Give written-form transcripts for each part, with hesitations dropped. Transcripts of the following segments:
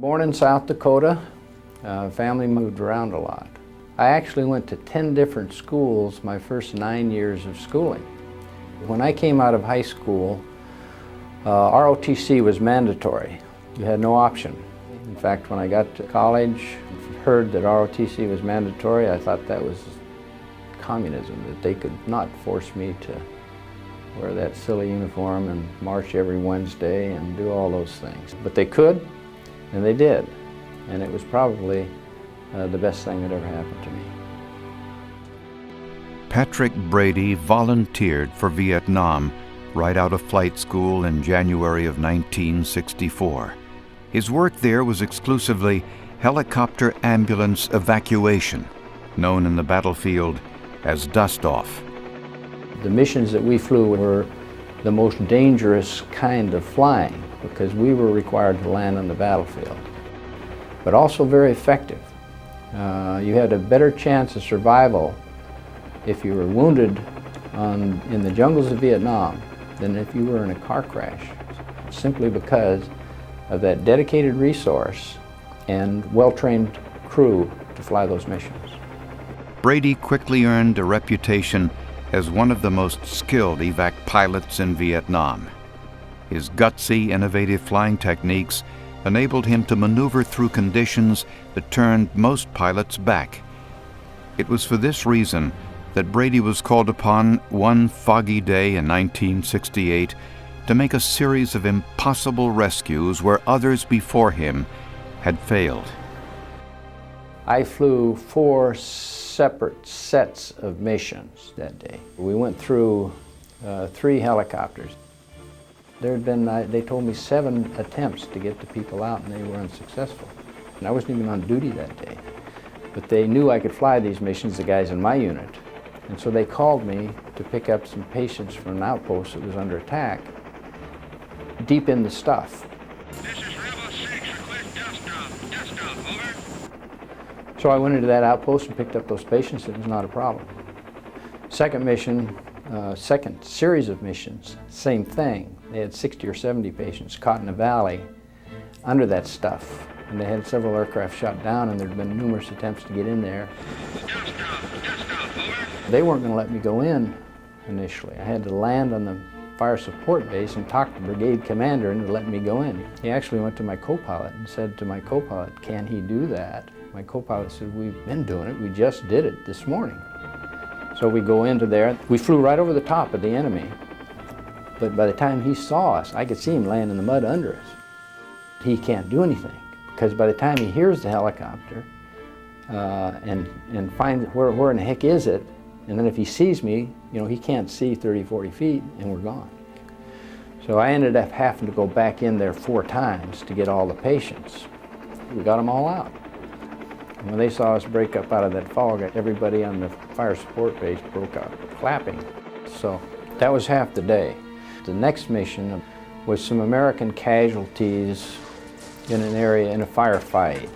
Born in South Dakota, family moved around a lot. I actually went to 10 different schools my first 9 years of schooling. When I came out of high school, ROTC was mandatory. You had no option. In fact, when I got to college, heard that ROTC was mandatory, I thought that was communism, that they could not force me to wear that silly uniform and march every Wednesday and do all those things. But they could, and they did. And it was probably the best thing that ever happened to me. Patrick Brady volunteered for Vietnam right out of flight school in January of 1964. His work there was exclusively helicopter ambulance evacuation, known in the battlefield as dust-off. The missions that we flew were the most dangerous kind of flying because we were required to land on the battlefield, but also very effective. You had a better chance of survival if you were wounded in the jungles of Vietnam than if you were in a car crash, simply because of that dedicated resource and well-trained crew to fly those missions. Brady quickly earned a reputation as one of the most skilled evac pilots in Vietnam. His gutsy, innovative flying techniques enabled him to maneuver through conditions that turned most pilots back. It was for this reason that Brady was called upon one foggy day in 1968 to make a series of impossible rescues where others before him had failed. I flew 4 separate sets of missions that day. We went through 3 helicopters. There had been, they told me, 7 attempts to get the people out and they were unsuccessful. And I wasn't even on duty that day. But they knew I could fly these missions, the guys in my unit. And so they called me to pick up some patients from an outpost that was under attack, deep in the stuff. This is Rebel 6, request dust off, over. So I went into that outpost and picked up those patients. It was not a problem. Second mission, second series of missions, same thing. They had 60 or 70 patients caught in a valley under that stuff. And they had several aircraft shot down, and there had been numerous attempts to get in there. Dust off, over. They weren't going to let me go in initially. I had to land on the fire support base and talk to the brigade commander into letting me go in. He actually went to my co-pilot and said to my co-pilot, "Can he do that?" My co-pilot said, "We've been doing it. We just did it this morning." So we go into there. We flew right over the top of the enemy. But by the time he saw us, I could see him laying in the mud under us. He can't do anything because by the time he hears the helicopter and finds where in the heck is it, and then if he sees me, he can't see 30, 40 feet, and we're gone. So I ended up having to go back in there 4 times to get all the patients. We got them all out. And when they saw us break up out of that fog, everybody on the fire support base broke out clapping. So that was half the day. The next mission was some American casualties in an area in a firefight.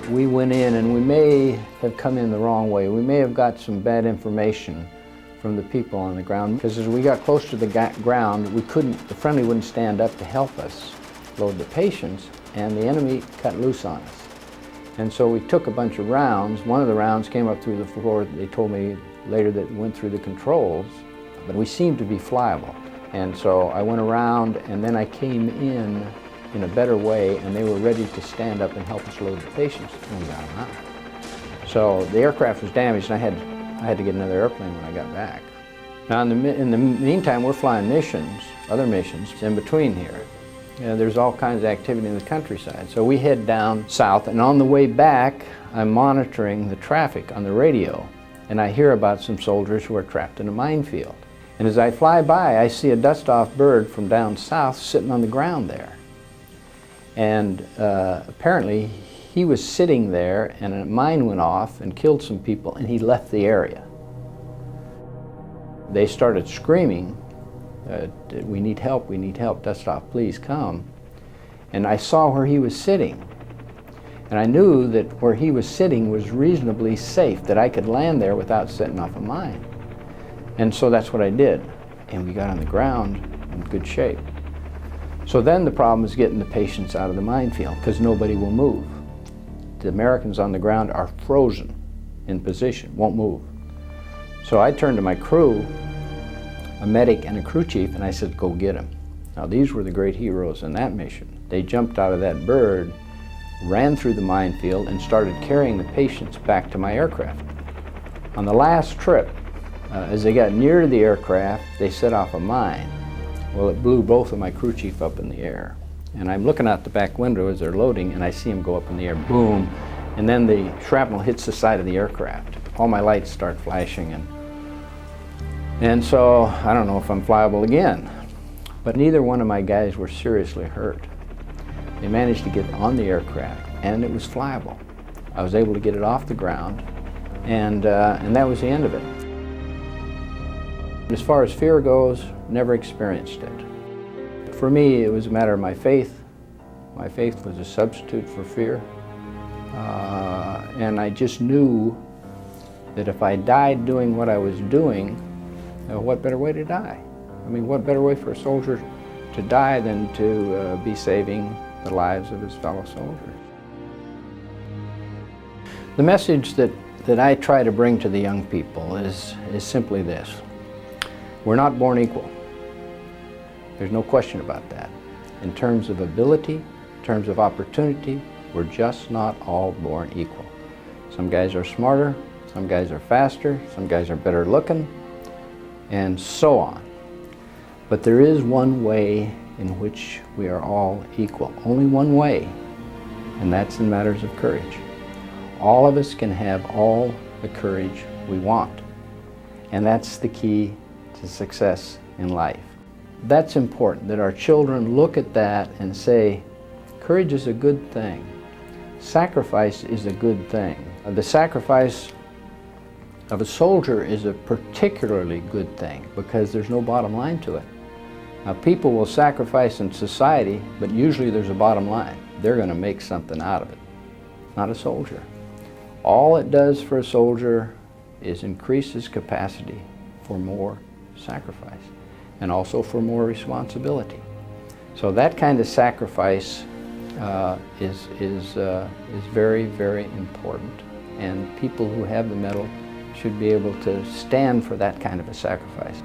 We went in and we may have come in the wrong way. We may have got some bad information from the people on the ground because as we got close to the ground, the friendly wouldn't stand up to help us load the patients, and the enemy cut loose on us. And so we took a bunch of rounds. One of the rounds came up through the floor. They told me later that it went through the controls, but we seemed to be flyable. And so I went around and then I came in a better way, and they were ready to stand up and help us load the patients, and we got them out. So the aircraft was damaged, and I had to get another airplane when I got back. Now in the meantime, we're flying missions, other missions in between here. There's all kinds of activity in the countryside. So we head down south, and on the way back, I'm monitoring the traffic on the radio, and I hear about some soldiers who are trapped in a minefield. And as I fly by, I see a dust-off bird from down south sitting on the ground there. And apparently, he was sitting there, and a mine went off and killed some people, and he left the area. They started screaming, "We need help, dust-off, please come." And I saw where he was sitting. And I knew that where he was sitting was reasonably safe, that I could land there without setting off a mine. And so that's what I did. And we got on the ground in good shape. So then the problem is getting the patients out of the minefield because nobody will move. The Americans on the ground are frozen in position, won't move. So I turned to my crew, a medic and a crew chief, and I said, go get him. Now these were the great heroes in that mission. They jumped out of that bird, ran through the minefield, and started carrying the patients back to my aircraft. On the last trip, as they got near to the aircraft, they set off a mine. Well, it blew both of my crew chief up in the air. And I'm looking out the back window as they're loading, and I see them go up in the air, boom, and then the shrapnel hits the side of the aircraft. All my lights start flashing, and so I don't know if I'm flyable again. But neither one of my guys were seriously hurt. They managed to get on the aircraft, and it was flyable. I was able to get it off the ground, and that was the end of it. As far as fear goes, never experienced it. For me, it was a matter of my faith. My faith was a substitute for fear. And I just knew that if I died doing what I was doing, what better way to die? I mean, what better way for a soldier to die than to be saving the lives of his fellow soldiers? The message that I try to bring to the young people is simply this. We're not born equal. There's no question about that. In terms of ability, in terms of opportunity, we're just not all born equal. Some guys are smarter, some guys are faster, some guys are better looking, and so on. But there is one way in which we are all equal. Only one way, and that's in matters of courage. All of us can have all the courage we want, and that's the key to success in life. That's important, that our children look at that and say, courage is a good thing. Sacrifice is a good thing. The sacrifice of a soldier is a particularly good thing because there's no bottom line to it. Now, people will sacrifice in society, but usually there's a bottom line. They're going to make something out of it. Not a soldier. All it does for a soldier is increase his capacity for more sacrifice and also for more responsibility. So that kind of sacrifice is very, very important, and people who have the medal should be able to stand for that kind of a sacrifice.